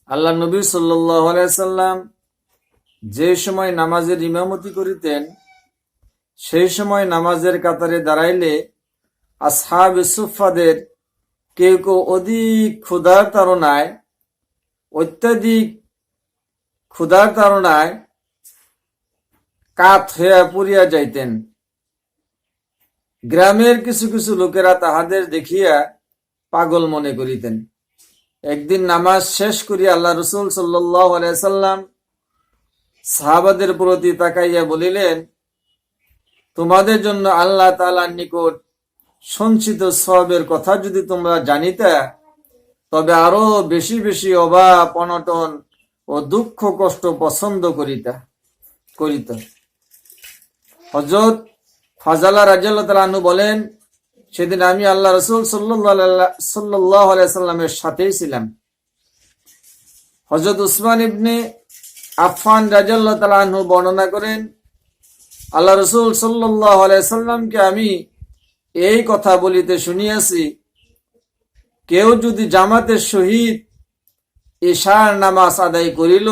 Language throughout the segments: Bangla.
আল্লাহ নবী সাল্লাল্লাহু আলাইহি সাল্লাম যে সময় নামাজের ইমামতি করিতেন, সেই সময় নামাজের কাতারে দাঁড়াইলে আসহাবে সুফফাদের কেউ কেউ অত্যধিক ক্ষুধার তাড়নায় কাত হইয়া পড়িয়া যাইতেন। গ্রামের কিছু কিছু লোকেরা তাহাদের দেখিয়া পাগল মনে করিতেন। একদিন নামাজ শেষ করিয়া আল্লাহ রাসূল সাল্লাল্লাহু আলাইহি সাল্লাম সাহাবাদের প্রতি তাকাইয়া বলিলেন, তোমাদের জন্য আল্লাহ তাআলার নিকট সঞ্চিত সওয়াবের কথা যদি তোমরা জানিতে, তবে আরো বেশি বেশি অভাব অনটন ও দুঃখ কষ্ট পছন্দ করিত। হযরত ফাজালা রাদিয়াল্লাহু তাআলা আনহু বলেন, সেদিন আমি আল্লাহ রাসূল সাল্লাল্লাহু আলাইহি সাল্লামের সাথেই ছিলাম। হযরত উসমান ইবনে আফফান রাদিয়াল্লাহু তাআলা আনহু বর্ণনা করেন, আল্লাহ রাসূল সাল্লাল্লাহু আলাইহি সাল্লামকে আমি এই কথা বলিতে শুনিয়াছি, কেউ যদি জামাতের সহিত ইশার নামাজ আদায় করিল,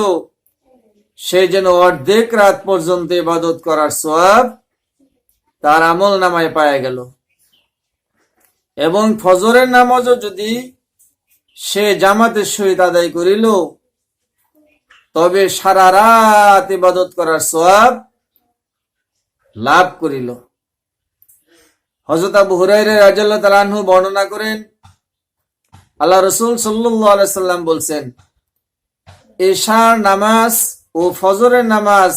সে যেন অর্ধেক রাত পর্যন্ত ইবাদত করার সওয়াব তার আমল নামায় পাওয়া গেল। এবং ফজরের নামাজও যদি সে জামাতের সহিত আদায় করিল, তবে সারা রাত ইবাদত করার সওয়াব লাভ করিল। হযরত আবু হুরায়রা রাদিয়াল্লাহু তাআলা আনহু বর্ণনা করেন, আল্লাহ রাসূল সাল্লাল্লাহু আলাইহি সাল্লাম বলছেন, ইশার নামাজ ও ফজরের নামাজ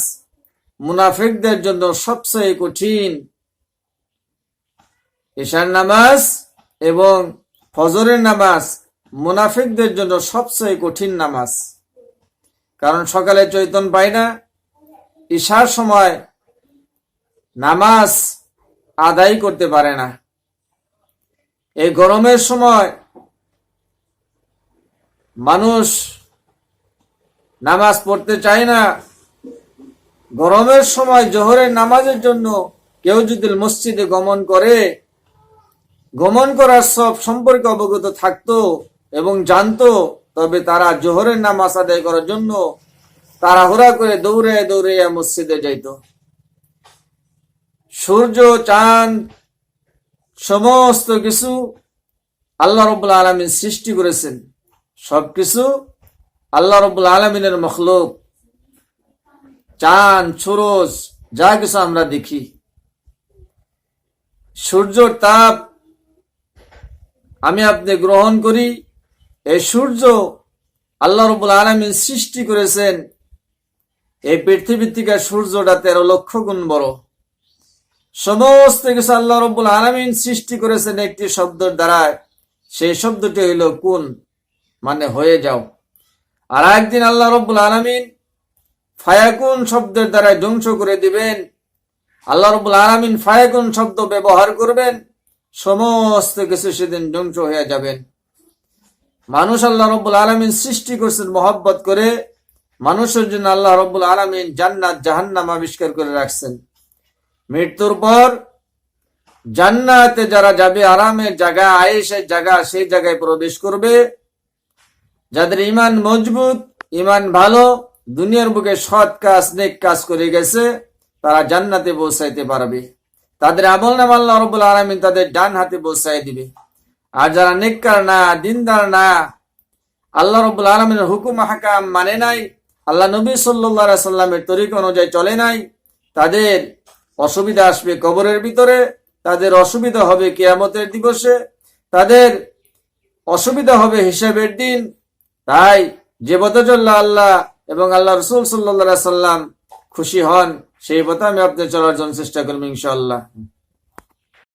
মুনাফিকদের জন্য সবচেয়ে কঠিন। ইশার নামাজ এবং ফজরের নামাজ মুনাফিকদের জন্য সবচেয়ে কঠিন নামাজ। কারণ সকালে চৈতন্য পায় না, ইশার সময় নামাজ আদায় করতে পারে না। এই গরমের সময় মানুষ নামাজ পড়তে চায় না। গরমের সময় জোহরের নামাজের জন্য কেউ যদি মসজিদে গমন করার সব সম্পর্কে অবগত থাকতো এবং জানতো, তবে তারা জোহরের নামাজ আদায় করার জন্য তাড়াহুড়া করে দৌড়ে মসজিদে যাইত। সূর্য, চাঁদ, সমস্ত কিছু আল্লাহ রাব্বুল আলামিন সৃষ্টি করেছেন। সবকিছু আল্লাহ রাব্বুল আলামিনের মখলুক। চাঁদ, সূরজ, যা কিছু আমরা দেখি, সূর্যর তাপ আমি আপনি গ্রহণ করি। এই সূর্য আল্লাহ রাব্বুল আলামিন সৃষ্টি করেছেন। এই পৃথিবীর থেকে সূর্যটা 13 লক্ষ গুণ বড়। সমস্ত কিছু আল্লাহ রাব্বুল আলামিন সৃষ্টি করেছেন একটি শব্দের দ্বারা। সেই শব্দটি হইল কুন, মানে হয়ে যাও। আর একদিন আল্লাহ রাব্বুল আলামিন ফায়াকুন শব্দের দ্বারা ধ্বংস করে দিবেন। আল্লাহ রাব্বুল আলামিন ফায়াকুন শব্দ ব্যবহার করবেন, সমস্ত কিছু সেদিন ধ্বংস হয়ে যাবেন। মানুষ আল্লাহ রাব্বুল আলামিন সৃষ্টি করেছেন মহব্বত করে। মানুষের জন্য আল্লাহ রাব্বুল আলামিন জান্নাত জাহান্নাম আবিষ্কার করে রাখছেন। মৃত্যুর পর জান্নাতে যারা যাবে, আরামের জায়গা, আয়েশের জায়গা, সেই জায়গায় প্রবেশ করবে। যাদের ঈমান মজবুত, ঈমান ভালো, দুনিয়ার বুকে সৎ কাজ, নেক কাজ করে গেছে, তারা জান্নাতে পৌঁছাইতে পারবে। তাদের আমলনামা আল্লাহ রাব্বুল আলামিন তাদের ডান হাতে পৌঁছাই দিবে। আর যারা নেককার না, দিনদার না, আল্লাহ রাব্বুল আলামিনের হুকুম হাকাম মানে নাই, আল্লাহ নবী সাল্লাল্লাহু আলাইহি সাল্লামের তরিকা অনুযায়ী চলে নাই, তাদের অসুবিধা আসবে কবরের ভিতরে, তাদের অসুবিধা হবে কিয়ামতের দিবসে, তাদের অসুবিধা হবে হিসাবের দিন। তাই যে পথে চললে আল্লাহ এবং আল্লাহ রাসূল সাল্লাল্লাহু আলাইহি সাল্লাম খুশি হন, সেই পথে আমি আপনি চলার জন্য চেষ্টা করব ইনশাআল্লাহ।